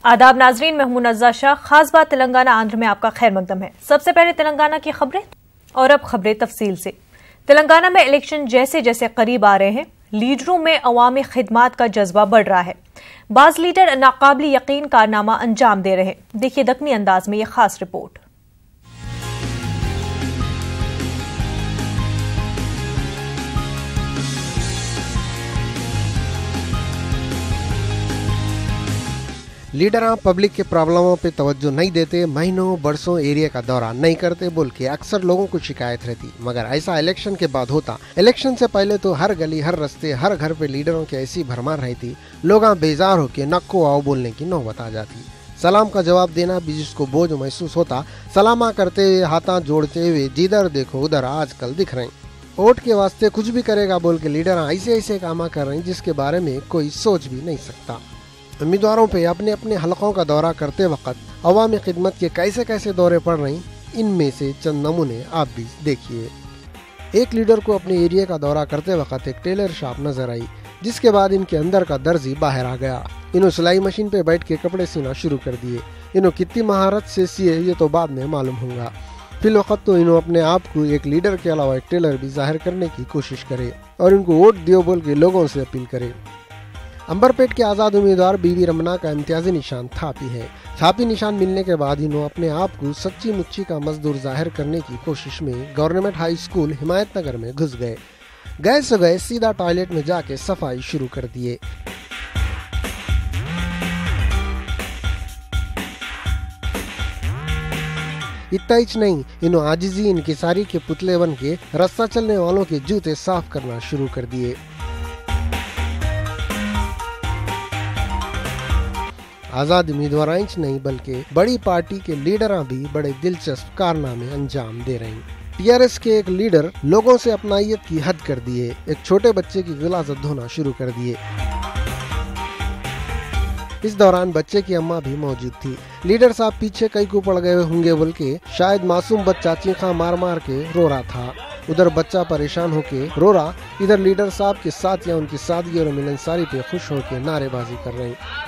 आदाब नाजरीन, मैं हूं नज़्ज़ा शाह। खास बात तेलंगाना आंध्र में आपका खैर मकदम है। सबसे पहले तेलंगाना की खबरें और अब खबरें तफसील से। तेलंगाना में इलेक्शन जैसे जैसे करीब आ रहे हैं, लीडरों में अवामी खिदमात का जज्बा बढ़ रहा है। बाज लीडर नाकाबिल यकीन कारनामा अंजाम दे रहे हैं। देखिए दक्कनी अंदाज में यह खास रिपोर्ट। लीडर पब्लिक के प्रॉब्लमों पे तवज्जो नहीं देते, महीनों बरसों एरिया का दौरा नहीं करते बोल के अक्सर लोगों को शिकायत रहती। मगर ऐसा इलेक्शन के बाद होता। इलेक्शन से पहले तो हर गली, हर रास्ते, हर घर पे लीडरों की ऐसी भरमार रहती, लोग बेजार होके नक्को आओ बोलने की नौबत आ जाती। सलाम का जवाब देना भी जिसको बोझ महसूस होता, सलामा करते हुए, हाथा जोड़ते हुए जिधर देखो उधर आजकल दिख रहे। वोट के वास्ते कुछ भी करेगा बोल के लीडर ऐसे ऐसे काम कर रहे हैं जिसके बारे में कोई सोच भी नहीं सकता। उम्मीदवारों पे अपने अपने हलकों का दौरा करते वक्त अवामी खिदमत के कैसे कैसे दौरे पड़ रहे हैं, इनमें से चंद नमूने आप भी देखिए। एक लीडर को अपने एरिया का दौरा करते वक्त एक टेलर शॉप नजर आई, जिसके बाद इनके अंदर का दर्जी बाहर आ गया। इन्होंने सिलाई मशीन पे बैठ के कपड़े सीना शुरू कर दिए। इन्होंने कितनी महारत से सिए ये तो बाद में मालूम होगा। फिल वक्त तो इन्होंने अपने आप को एक लीडर के अलावा एक टेलर भी जाहिर करने की कोशिश करे और इनको वोट दियो बोल के लोगों से अपील करे। अंबरपेट के आज़ाद उम्मीदवार बीवी रमना का इम्तियाजी निशान थापी है। थापी निशान मिलने के बाद इन्होंने अपने आप को सच्ची मुच्ची का मजदूर जाहिर करने की कोशिश में गवर्नमेंट हाई स्कूल हिमायत नगर में घुस गए सीधा टॉयलेट में जाके सफाई शुरू कर दिए। इतना ही नहीं, इन्होंने आजिजी इनकिसारी के पुतले बन के रास्ता चलने वालों के जूते साफ करना शुरू कर दिए। आजाद उम्मीदवार नहीं बल्कि बड़ी पार्टी के लीडर भी बड़े दिलचस्प कारनामे अंजाम दे रहे हैं। टीआरएस के एक लीडर लोगों से अपनाइयत की हद कर दिए, एक छोटे बच्चे की गिलाजत धोना शुरू कर दिए। इस दौरान बच्चे की अम्मा भी मौजूद थी। लीडर साहब पीछे कई को पड़ गए होंगे बोल के शायद मासूम बच्चा चीखा मार मार के रो रहा था। उधर बच्चा परेशान होके रो रहा, इधर लीडर साहब के साथ या उनकी सादगी और मिलनसारी पे खुश होके नारेबाजी कर रहे हैं।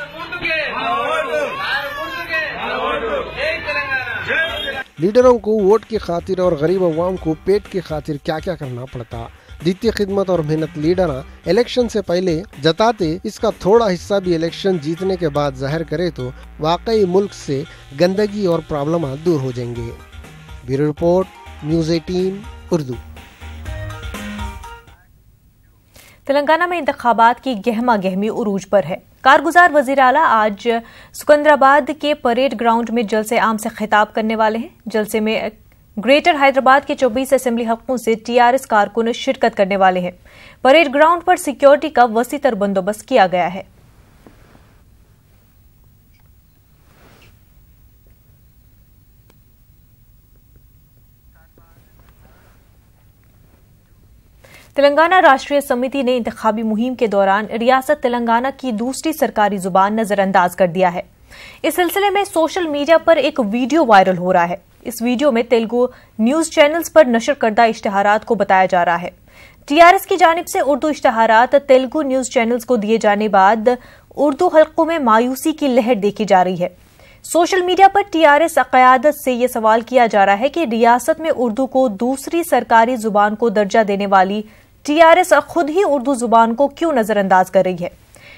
लीडरों को वोट की खातिर और गरीब अवाम को पेट की खातिर क्या क्या करना पड़ता। द्वितीय खिदमत और मेहनत लीडर इलेक्शन से पहले जताते, इसका थोड़ा हिस्सा भी इलेक्शन जीतने के बाद जाहिर करे तो वाकई मुल्क से गंदगी और प्रॉब्लम दूर हो जाएंगे। Bureau report, news 18 Urdu. Telangana में इंतखाबात की गहमा गहमी उरूज पर है। कारगुजार वजीर आला आज सिकंदराबाद के परेड ग्राउंड में जलसे आम से खिताब करने वाले हैं। जलसे में ग्रेटर हैदराबाद के 24 असेंबली हलकों से टीआरएस कारकुन शिरकत करने वाले हैं। परेड ग्राउंड पर सिक्योरिटी का वसीतर बंदोबस्त किया गया है। तेलंगाना राष्ट्रीय समिति ने इंतखाबी मुहिम के दौरान रियासत तेलंगाना की दूसरी सरकारी जुबान नजरअंदाज कर दिया है। इस सिलसिले में सोशल मीडिया पर एक वीडियो वायरल हो रहा है। इस वीडियो में तेलुगु न्यूज चैनल्स पर नशर करदा इश्तिहारात को बताया जा रहा है। टीआरएस की जानिब से उर्दू इश्तिहारात तेलुगु न्यूज चैनल्स को दिए जाने बाद उर्दू हलकों में मायूसी की लहर देखी जा रही है। सोशल मीडिया पर टीआरएस क़यादत से यह सवाल किया जा रहा है कि रियासत में उर्दू को दूसरी सरकारी जुबान को दर्जा देने वाली टीआरएस खुद ही उर्दू जुबान को क्यों नजरअंदाज कर रही है।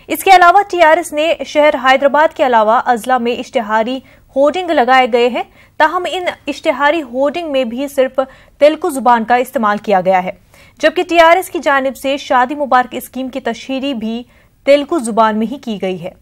इसके अलावा टीआरएस ने शहर हैदराबाद के अलावा अजला में इश्तिहारी होर्डिंग लगाए गए हैं, ताहम इन इश्तिहारी होर्डिंग में भी सिर्फ तेलुगु जुबान का इस्तेमाल किया गया है, जबकि टीआरएस की जानिब से शादी मुबारक स्कीम की तशहीरी भी तेलुगु जुबान में ही की गई है।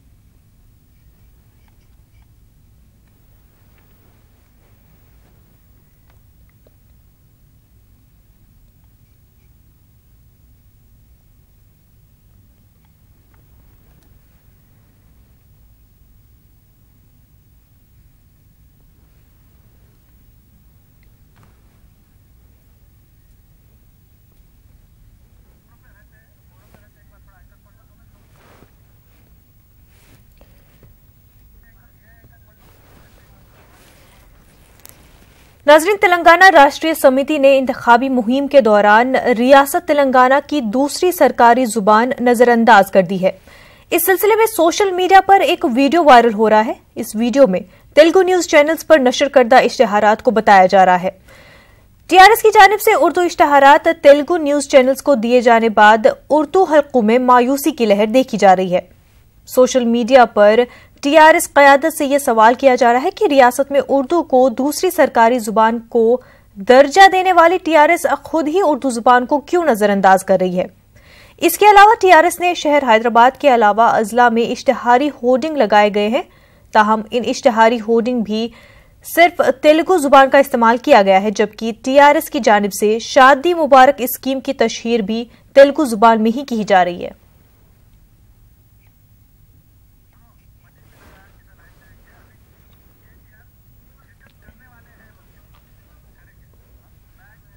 नाज़रीन, तेलंगाना राष्ट्रीय समिति ने इंतखाबी मुहिम के दौरान रियासत तेलंगाना की दूसरी सरकारी जुबान नजरअंदाज कर दी है। इस सिलसिले में सोशल मीडिया पर एक वीडियो वायरल हो रहा है। इस वीडियो में तेलुगु न्यूज चैनल्स पर नशर करदा इश्तिहारात को बताया जा रहा है। टीआरएस की जानिब से उर्दू इश्तिहारात तेलुगु न्यूज चैनल्स को दिए जाने बाद उर्दू हल्कों में मायूसी की लहर देखी जा रही है। सोशल मीडिया पर टीआरएस क़यादत से यह सवाल किया जा रहा है कि रियासत में उर्दू को दूसरी सरकारी जुबान को दर्जा देने वाली टीआरएस खुद ही उर्दू जुबान को क्यों नजरअंदाज कर रही है। इसके अलावा टीआरएस ने शहर हैदराबाद के अलावा अजला में इश्तिहारी होर्डिंग लगाए गए हैं, ताहम इन इश्तिहारी होर्डिंग भी सिर्फ तेलुगु जुबान का इस्तेमाल किया गया है, जबकि टीआरएस की जानिब से शादी मुबारक स्कीम की तशहीर भी तेलुगु जुबान में ही की जा रही है।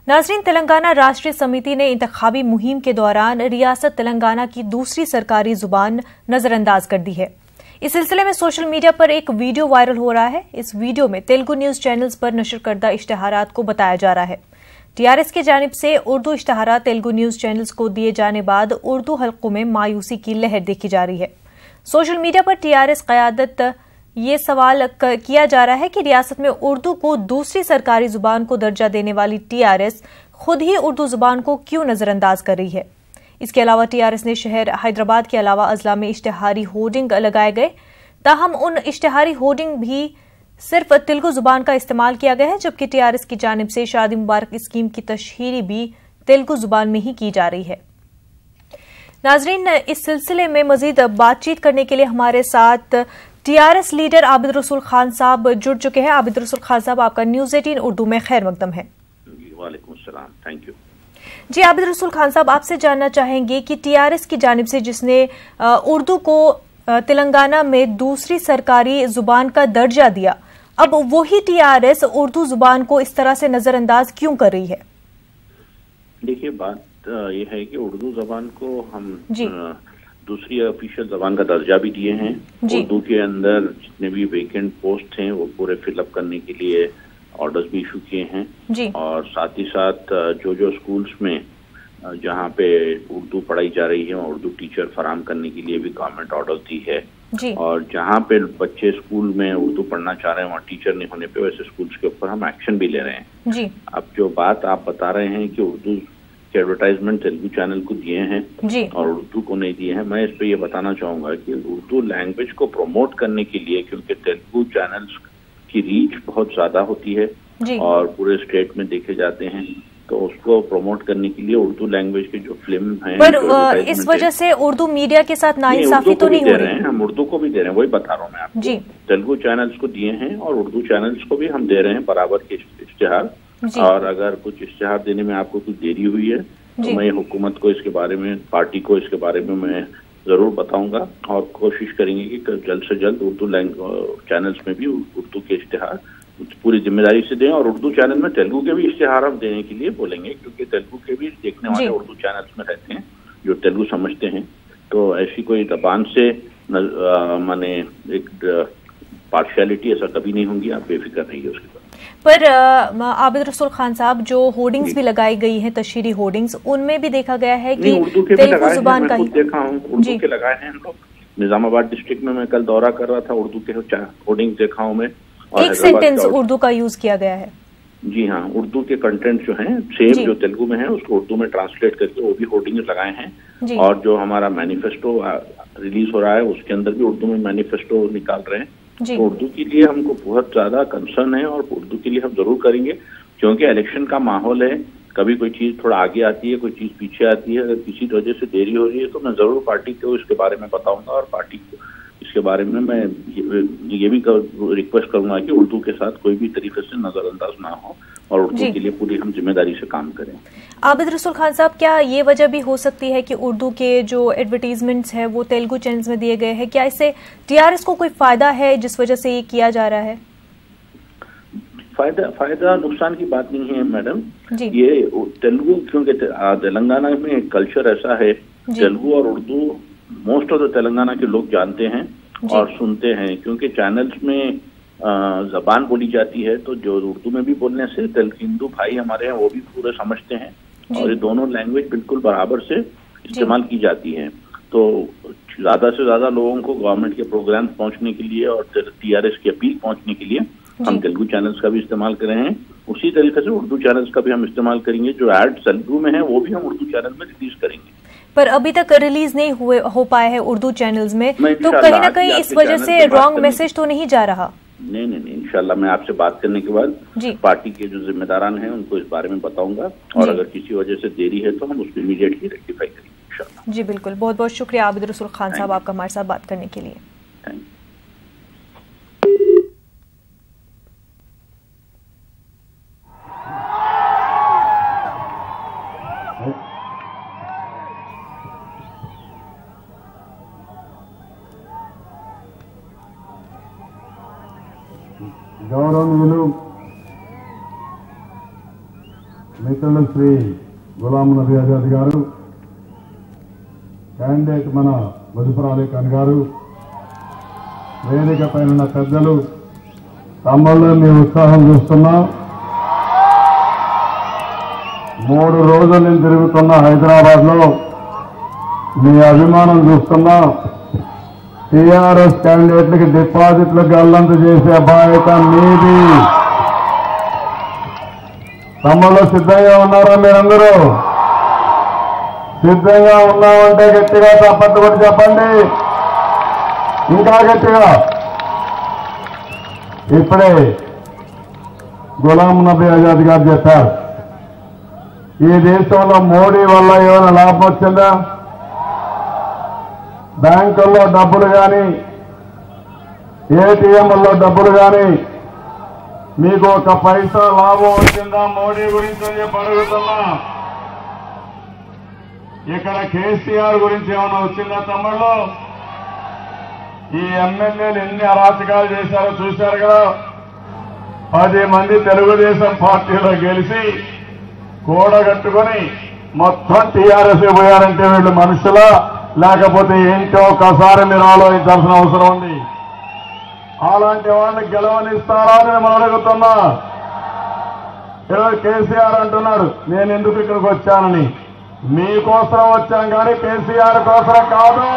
नाज़रीन, तेलंगाना राष्ट्रीय समिति ने इंतखाबी मुहिम के दौरान रियासत तेलंगाना की दूसरी सरकारी जुबान नजरअंदाज कर दी है। इस सिलसिले में सोशल मीडिया पर एक वीडियो वायरल हो रहा है। इस वीडियो में तेलुगु न्यूज चैनल्स पर नशर करदा इश्तिहारात को बताया जा रहा है। टीआरएस की जानिब से उर्दू इश्तिहारात तेलुगु न्यूज चैनल्स को दिए जाने बाद उर्दू हल्कों में मायूसी की लहर देखी जा रही है। सोशल मीडिया पर टीआरएस क़यादत ये सवाल किया जा रहा है कि रियासत में उर्दू को दूसरी सरकारी जुबान को दर्जा देने वाली टीआरएस खुद ही उर्दू जुबान को क्यों नजरअंदाज कर रही है। इसके अलावा टीआरएस ने शहर हैदराबाद के अलावा अजला में इश्तिहारी होर्डिंग लगाए गए, ताहम उन इश्तिहारी होर्डिंग भी सिर्फ तेलुगु जुबान का इस्तेमाल किया गया है, जबकि टीआरएस की जानिब से शादी मुबारक स्कीम की तशहीरी भी तेलुगु जुबान में ही की जा रही है। नाजरीन, इस सिलसिले में मजीद बातचीत करने के लिए हमारे साथ टीआरएस लीडर आबिद रसूल खान साहब जुड़ चुके हैं। आबिद रसूल खान साहब, आपका न्यूज़ 18 उर्दू में खैर मकदम है। वालेकुम सलाम, थैंक यू। जी आबिद रसूल खान साहब, आपसे जानना चाहेंगे कि टीआरएस की जानिब से जिसने उर्दू को तेलंगाना में दूसरी सरकारी जुबान का दर्जा दिया, अब वही टीआरएस उर्दू जुबान को इस तरह से नजरअंदाज क्यों कर रही है? देखिए, बात यह है कि उर्दू जबान को हम दूसरी ऑफिशियल जबान का दर्जा भी दिए हैं। उर्दू के अंदर जितने भी वेकेंट पोस्ट हैं वो पूरे फिलअप करने के लिए ऑर्डर्स भी इशू किए हैं, और साथ ही साथ जो स्कूल्स में जहाँ पे उर्दू पढ़ाई जा रही है वहाँ उर्दू टीचर फराहम करने के लिए भी गवर्नमेंट ऑर्डर दी है, और जहाँ पे बच्चे स्कूल में उर्दू पढ़ना चाह रहे हैं वहाँ टीचर नहीं होने पे वैसे स्कूल्स के ऊपर हम एक्शन भी ले रहे हैं। अब जो बात आप बता रहे हैं कि उर्दू के एडवर्टाइजमेंट तेलुगु चैनल को दिए हैं और उर्दू को नहीं दिए हैं, मैं इस पे ये बताना चाहूंगा कि उर्दू लैंग्वेज को प्रमोट करने के लिए, क्योंकि तेलुगु चैनल्स की रीच बहुत ज्यादा होती है और पूरे स्टेट में देखे जाते हैं, तो उसको प्रमोट करने के लिए उर्दू लैंग्वेज की जो फिल्म है, पर इस वजह से उर्दू मीडिया के साथ नाइंसाफी तो नहीं हो रही है? हम उर्दू को भी दे रहे हैं, वही बता रहा हूँ मैं आपको। तेलुगु चैनल्स को दिए हैं और उर्दू चैनल्स को भी हम दे रहे हैं बराबर के इश्तिहार, और अगर कुछ इश्तिहार देने में आपको कुछ देरी हुई है तो मैं हुकूमत को इसके बारे में, पार्टी को इसके बारे में मैं जरूर बताऊंगा, और कोशिश करेंगे कि जल्द से जल्द उर्दू चैनल्स में भी उर्दू के इश्तिहार पूरी जिम्मेदारी से दें, और उर्दू चैनल में तेलुगु के भी इश्तिहार हम देने के लिए बोलेंगे, क्योंकि तेलुगु के भी देखने वाले उर्दू चैनल्स में रहते हैं जो तेलुगु समझते हैं। तो ऐसी कोई जबान से माने एक पार्शियलिटी ऐसा कभी नहीं होंगी, आप बेफिक्र रहिए उसके बाद। पर आबिद रसूल खान साहब, जो होर्डिंग्स भी लगाई गई हैं, तशहीरी होर्डिंग्स, उनमें भी देखा गया है कि तेलुगु जुबान का ही देखा हूँ, उर्दू के लगाए हैं हम लोग। निजामाबाद डिस्ट्रिक्ट में मैं कल दौरा कर रहा था, उर्दू के होर्डिंग्स देखा हूँ मैं, और एक सेंटेंस उर्दू का यूज किया गया है। जी हाँ, उर्दू के कंटेंट जो हैं सेम जो तेलुगु में है उसको उर्दू में ट्रांसलेट करके वो भी होर्डिंग्स लगाए हैं, और जो हमारा मैनिफेस्टो रिलीज हो रहा है उसके अंदर भी उर्दू में मैनिफेस्टो निकाल रहे हैं। तो उर्दू के लिए हमको बहुत ज्यादा कंसर्न है, और उर्दू के लिए हम जरूर करेंगे, क्योंकि इलेक्शन का माहौल है, कभी कोई चीज थोड़ा आगे आती है, कोई चीज पीछे आती है। अगर किसी वजह से देरी हो रही है तो मैं जरूर पार्टी को इसके बारे में बताऊंगा, और पार्टी को इसके बारे में मैं ये भी रिक्वेस्ट करूंगा कि उर्दू के साथ कोई भी तरीके से नजरअंदाज ना हो, और उर्दू के लिए पूरी हम जिम्मेदारी से काम करें। आबिद रसूल खान साहब, क्या ये वजह भी हो सकती है कि उर्दू के जो एडवर्टीजमेंट्स हैं वो तेलुगु चैनल्स में दिए गए हैं, क्या इससे टीआरएस को कोई फायदा है जिस वजह से ये किया जा रहा है? फायदा नुकसान की बात नहीं है मैडम, ये तेलुगु, क्योंकि तेलंगाना में एक कल्चर ऐसा है, तेलुगु और Urdu most of the Telangana के लोग जानते हैं और सुनते हैं, क्योंकि चैनल्स में जबान बोली जाती है, तो जो उर्दू में भी बोलने से हिंदू भाई हमारे हैं वो भी पूरे समझते हैं, और ये दोनों लैंग्वेज बिल्कुल बराबर से इस्तेमाल की जाती है। तो ज्यादा से ज्यादा लोगों को गवर्नमेंट के प्रोग्राम पहुंचने के लिए और टीआरएस की अपील पहुंचने के लिए हम तेलुगु चैनल्स का भी इस्तेमाल कर रहे हैं। उसी तरीके से उर्दू चैनल्स का भी हम इस्तेमाल करेंगे। जो एड तेलुगु में है वो भी हम उर्दू चैनल में रिलीज करेंगे। पर अभी तक रिलीज नहीं हो पाए हैं उर्दू चैनल्स में, तो कहीं ना कहीं इस वजह से रॉन्ग मैसेज तो नहीं जा रहा? नहीं, इंशाल्लाह मैं आपसे बात करने के बाद पार्टी के जो जिम्मेदारान हैं उनको इस बारे में बताऊंगा, और अगर किसी वजह से देरी है तो हम उसको इमीडिएटली रेक्टिफाई करेंगे इंशाल्लाह। जी बिल्कुल, बहुत बहुत शुक्रिया आबिद रसूल खान साहब आपका हमारे साथ बात करने के लिए। Thank you. గౌరవనీయులు మిత్రులు శ్రీ గులాం నబీ ఆజాద్ గారు, క్యాండిడేట్ మన ముజఫర్ అలీ ఖాన్ గారు, వేదిక పైన ఉన్న పెద్దలు, తమ్ముళ్ళు మీ ఉత్సాహం చూస్తున్నాం. 3 రోజుల నుంచి తిరుగుతున్న హైదరాబాద్ లో మీ అభిమానం చూస్తున్నాం. టీఆర్ఎస్ క్యాండిడేట్లకి డిపాజిట్లు గల్లంతు చేసే బాధ్యత మీది. తమ్ముళ్ళు సిద్ధంగా ఉన్నారా? మీరందరూ సిద్ధంగా ఉన్నామంటే గట్టిగా చప్పట్లు కొట్టి చెప్పండి, ఇంకా గట్టిగా. ఇప్పుడే గులాం నబీ ఆజాద్ గారు చెప్పారు, ఈ దేశంలో మోడీ వల్ల ఏమైనా లాభం వచ్చిందా? బ్యాంకుల్లో డబ్బులు కానీ, ఏటీఎంల్లో డబ్బులు కానీ మీకు 1 పైసా లాభం వచ్చిందా మోడీ గురించి అని చెప్పి అడుగుతున్నా. ఇక్కడ కేసీఆర్ గురించి ఏమైనా వచ్చిందా తమ్ముళ్ళు? ఈ ఎమ్మెల్యేలు ఎన్ని అరాచకాలు చేశారో చూశారు కదా. 10 మంది తెలుగుదేశం పార్టీలో గెలిచి కూడగట్టుకుని మొత్తం టీఆర్ఎస్ పోయారంటే వీళ్ళు మనుషులా లేకపోతే ఏంటో ఒకసారి మీరు ఆలోచించాల్సిన అవసరం ఉంది. అలాంటి వాళ్ళని గెలవనిస్తారా అని మేము అడుగుతున్నా. ఈరోజు కేసీఆర్ అంటున్నాడు నేను ఎందుకు ఇక్కడికి వచ్చానని. మీకోసం వచ్చాం కానీ కేసీఆర్ కోసం కాదు.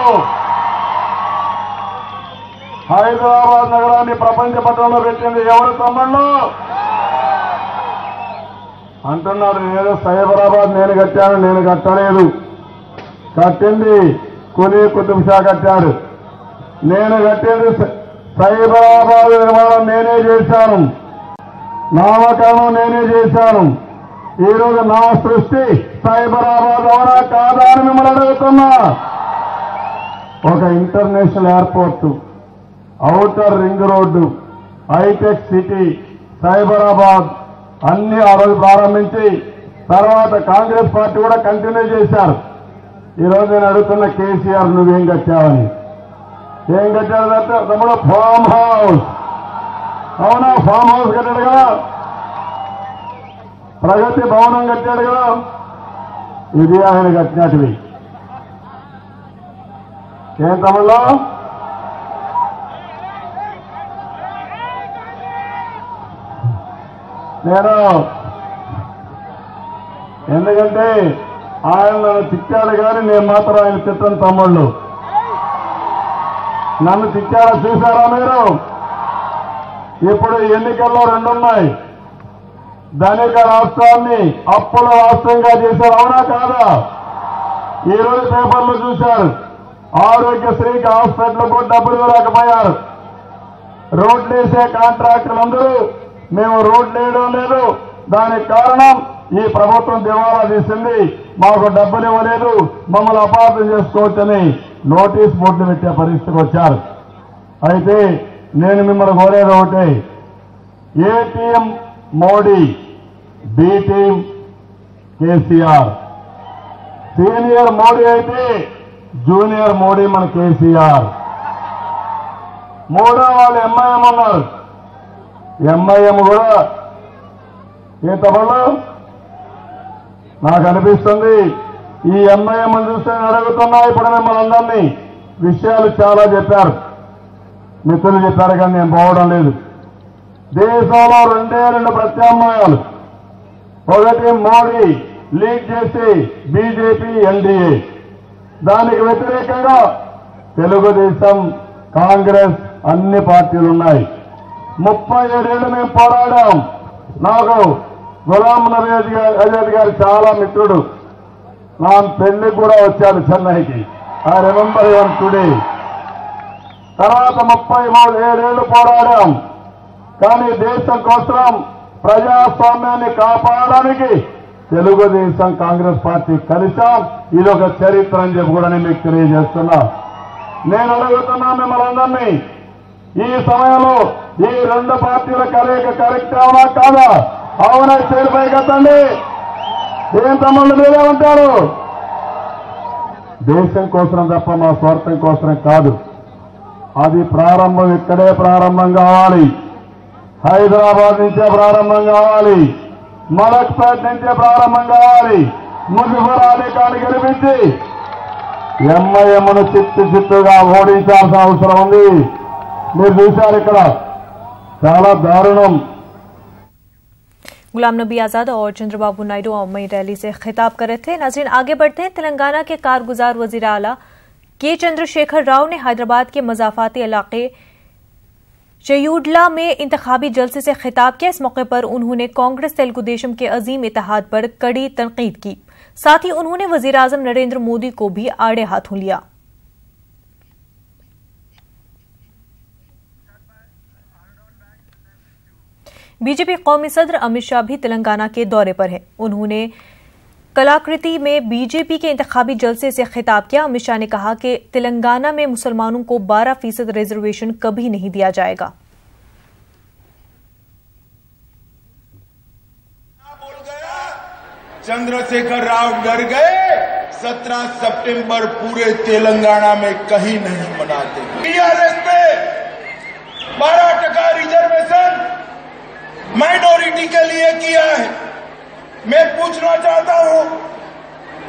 హైదరాబాద్ నగరాన్ని ప్రపంచ పటంలో పెట్టింది ఎవరు తమ్ముళ్ళు? అంటున్నాడు ఏదో సైబరాబాద్ నేను కట్టాను. నేను కట్టలేదు, కట్టింది కులీ కుతుబ్ షా కట్టాడు. నేను కట్టింది సైబరాబాద్ నిర్మాణం నేనే చేశాను, నామకరణం నేనే చేశాను. ఈరోజు నా సృష్టి సైబరాబాద్ అవునా కాదా అని మిమ్మల్ని అడుగుతున్నా. ఒక international airport, outer ring road, హైటెక్ సిటీ, సైబరాబాద్ అన్ని ఆ రోజు ప్రారంభించి తర్వాత కాంగ్రెస్ పార్టీ కూడా కంటిన్యూ చేశారు. ఈరోజు నేను అడుగుతున్న కేసీఆర్ నువ్వేం కట్టావని. ఏం కట్టాడు తమ్ముడు? Farm house. అవునా? ఫామ్ హౌస్ కట్టాడు కదా. ప్రగతి భవనం కట్టాడు కదా. ఇది ఆయన కట్టినట్టువి. ఏం తమ్ముళ్ళు? నేను ఎందుకంటే ఆయన నన్ను తిట్టాడు కానీ నేను మాత్రం ఆయన తిట్టను తమ్ముళ్ళు. నన్ను తిట్టారా చూశారా మీరు? ఇప్పుడు ఎన్నికల్లో 2 ఉన్నాయి. ధనిక రాష్ట్రాన్ని అప్పుల రాష్ట్రంగా చేశారు, అవునా కాదా? ఈరోజు పేపర్లు చూశారు, ఆరోగ్యశ్రీకి హాస్పిటల్కు డబ్బులు ఇవ్వలేకపోయారు. రోడ్లు వేసే కాంట్రాక్టర్లందరూ మేము రోడ్లు వేయడం లేదు, దానికి కారణం ఈ ప్రభుత్వం దివాలా తీసింది, మాకు డబ్బులు ఇవ్వలేదు, మమ్మల్ని అపార్థం చేసుకోవచ్చని నోటీస్ బోర్డులు పెట్టే పరిస్థితికి వచ్చారు. అయితే నేను మిమ్మల్ని కోరేది ఒకటే, A team Modi, B team KCR. Senior Modi అయితే జూనియర్ మోడీ మన కేసీఆర్. మూడో వాళ్ళు ఎంఐఎం ఉన్నారు. ఎంఐఎం కూడా ఏ తమలో నాకు అనిపిస్తుంది ఈ ఎంఐఎం చూస్తే అడుగుతున్నా. ఇప్పుడు మిమ్మల్ని అందరినీ విషయాలు చాలా చెప్పారు, మిత్రులు చెప్పారు కానీ నేను పోవడం లేదు. దేశంలో 2 ప్రత్యామ్నాయాలు. ఒకటి మోడీ లీడ్ చేసి బీజేపీ ఎన్డీఏ, దానికి వ్యతిరేకంగా తెలుగుదేశం, కాంగ్రెస్ అన్ని పార్టీలు ఉన్నాయి. 37 ఏళ్ళు మేము పోరాడాం. నాకు గులాం నబీ ఆజాద్ గారు చాలా మిత్రుడు. నా పెళ్లి కూడా వచ్చాడు చెన్నైకి. I remember him today. తర్వాత 37 ఏళ్ళు పోరాడాం. కానీ దేశం కోసం ప్రజాస్వామ్యాన్ని కాపాడడానికి తెలుగుదేశం, కాంగ్రెస్ పార్టీ కలిశాం. ఇది ఒక చరిత్ర అని చెప్పి కూడా నేను మీకు తెలియజేస్తున్నా. నేను అడుగుతున్నా మిమ్మల్ని అందరినీ, ఈ సమయంలో ఈ రెండు పార్టీల కలయిక కరెక్ట్ అవునా కాదా? అవునా చేరిపై కదండి. ఏం తమ్ముళ్ళు మీరేమంటారు? దేశం కోసం తప్ప మా స్వార్థం కోసం కాదు. అది ప్రారంభం ఇక్కడే ప్రారంభం కావాలి. హైదరాబాద్ నుంచే ప్రారంభం కావాలి. మలక్పేట నుంచే ప్రారంభం కావాలి. ముజఫర్ అలీ ఖాన్ గెలిపించి ఎంఐఎంను చిత్తుగా ఓడించాల్సిన అవసరం ఉంది. మీరు చూశారు ఇక్కడ చాలా దారుణం. गुलाम नबी आजाद और चंद्रबाबू नायडू मई रैली से खिताब कर रहे थे। नाज़रीन आगे बढ़ते हैं। तेलंगाना के कारगुजार वजीर आला के चंद्रशेखर राव ने हैदराबाद के मजाफाती इलाके चयूडला में इंतखाबी जलसे से खिताब किया। इस मौके पर उन्होंने कांग्रेस तेलुगु देशम के अजीम इत्तेहाद पर कड़ी तनकीद की। साथ ही उन्होंने वजीर आजम नरेंद्र मोदी को भी आड़े हाथों लिया। बीजेपी कौमी सदर अमित शाह भी तेलंगाना के दौरे पर हैं। उन्होंने कलाकृति में बीजेपी के इंतखाबी जलसे से खिताब किया। अमित शाह ने कहा कि तेलंगाना में मुसलमानों को 12% रिजर्वेशन कभी नहीं दिया जाएगा। चंद्रशेखर राव डर गए। 17 सितंबर पूरे तेलंगाना में कहीं नहीं मनाते। टीआरएस पे 12% रिजर्वेशन माइनॉरिटी के लिए किया है। मैं पूछना चाहता हूं,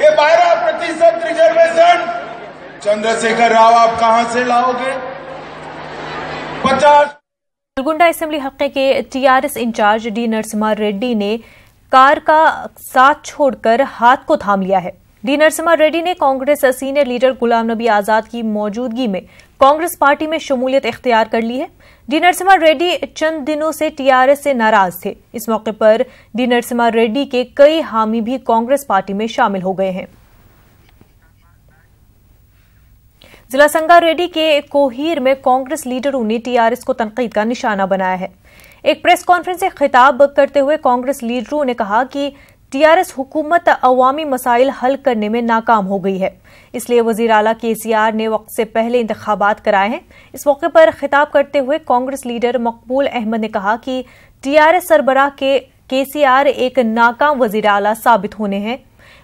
ये 12% रिजर्वेशन चंद्रशेखर राव आप कहां से लाओगे? 50 नलगोंडा असेंबली हल्के के TRS incharge D Narasimha Reddy ने कार का साथ छोड़कर हाथ को थाम लिया है। डी नरसिम्हा रेड्डी ने कांग्रेस सीनियर लीडर गुलाम नबी आजाद की मौजूदगी में कांग्रेस पार्टी में शमूलियत इख्तियार कर ली है। डी नरसिम्हा रेड्डी चंद दिनों से टीआरएस से नाराज थे। इस मौके पर डी नरसिम्हा रेड्डी के कई हामी भी कांग्रेस पार्टी में शामिल हो गए हैं। जिला संगारेड्डी के कोहीर में कांग्रेस लीडरों ने टीआरएस को तनकीद का निशाना बनाया है। एक प्रेस कॉन्फ्रेंस से खिताब करते हुए कांग्रेस लीडरों ने कहा कि टीआरएस हुकूमत अवामी मसाइल हल करने में नाकाम हो गई है, इसलिए वजीर आला केसीआर ने वक्त से पहले इंतखाबात कराए हैं। इस मौके पर खिताब करते हुए कांग्रेस लीडर मकबूल अहमद ने कहा कि टीआरएस सरबराह के केसीआर एक नाकाम वजीर आला साबित होने हैं।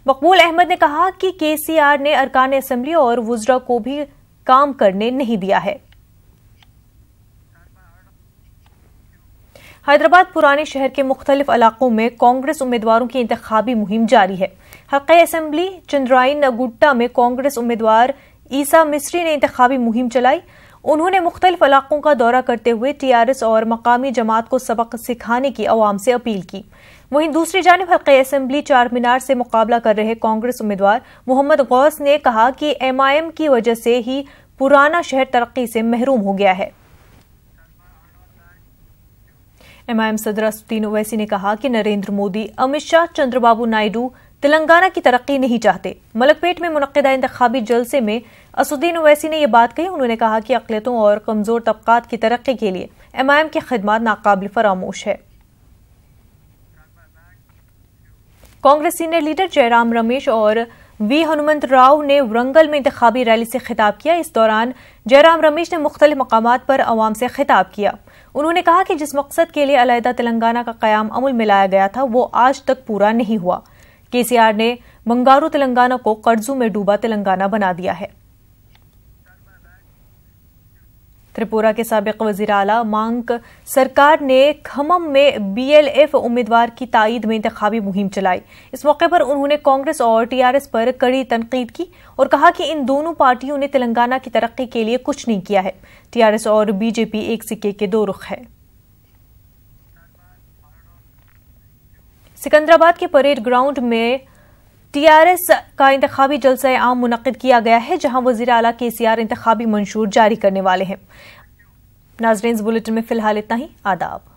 मकबूल अहमद ने कहा कि केसीआर ने अरकान असेंबली और वुज़रा को भी काम करने नहीं दिया है। हैदराबाद पुराने शहर के मुख्तलिफ इलाकों में कांग्रेस उम्मीदवारों की इंतखाबी मुहिम जारी है। हल्का असेंबली चंद्राइन गुट्टा में कांग्रेस उम्मीदवार ईसा मिस्री ने इंतखाबी मुहिम चलाई। उन्होंने मुख्तलिफ इलाकों का दौरा करते हुए टीआरएस और मकामी जमात को सबक सिखाने की अवाम से अपील की। वहीं दूसरी जानिब हल्का असेंबली चार मीनार से मुकाबला कर रहे कांग्रेस उम्मीदवार मोहम्मद गौस ने कहा कि एमआईएम की वजह से ही पुराना शहर तरक्की से महरूम हो गया है। एमआईएम सदर असदुद्दीन ओवैसी ने कहा कि नरेंद्र मोदी, अमित शाह, चंद्रबाबू नायडू तेलंगाना की तरक्की नहीं चाहते। मलकपेट में मुनक्किदा इंतखाबी जलसे में असदुद्दीन ओवैसी ने यह बात कही। उन्होंने कहा कि अक़लियतों और कमजोर तबकात की तरक्की के लिए एमआईएम की खिदमत नाकाबिल फरामोश है। कांग्रेस सीनियर लीडर जयराम रमेश और वी हनुमंत राव ने वरंगल में इंतखाबी रैली से खिताब किया। इस दौरान जयराम रमेश ने मुख्तलिफ मकामात पर अवाम से खिताब किया। उन्होंने कहा कि जिस मकसद के लिए अलहदा तेलंगाना का कयाम अमल में लाया गया था वो आज तक पूरा नहीं हुआ। केसीआर ने बंगारू तेलंगाना को कर्जों में डूबा तेलंगाना बना दिया है। त्रिपुरा के साबिक वजीर आला मांग सरकार ने खम्मम में बीएलएफ उम्मीदवार की ताईद में इंतखाबी मुहिम चलाई। इस मौके पर उन्होंने कांग्रेस और टीआरएस पर कड़ी तनकीद की और कहा कि इन दोनों पार्टियों ने तेलंगाना की तरक्की के लिए कुछ नहीं किया है। टीआरएस और बीजेपी एक सिक्के के दो रुख है। सिकंदराबाद के परेड ग्राउंड में टीआरएस का इंतखाबी जलसा आम मुनक्किद किया गया है, जहां वजीर आला केसीआर इंतखाबी मंशूर जारी करने वाले हैं। नाज़रीन, बुलेटिन में फिलहाल इतना ही। आदाब।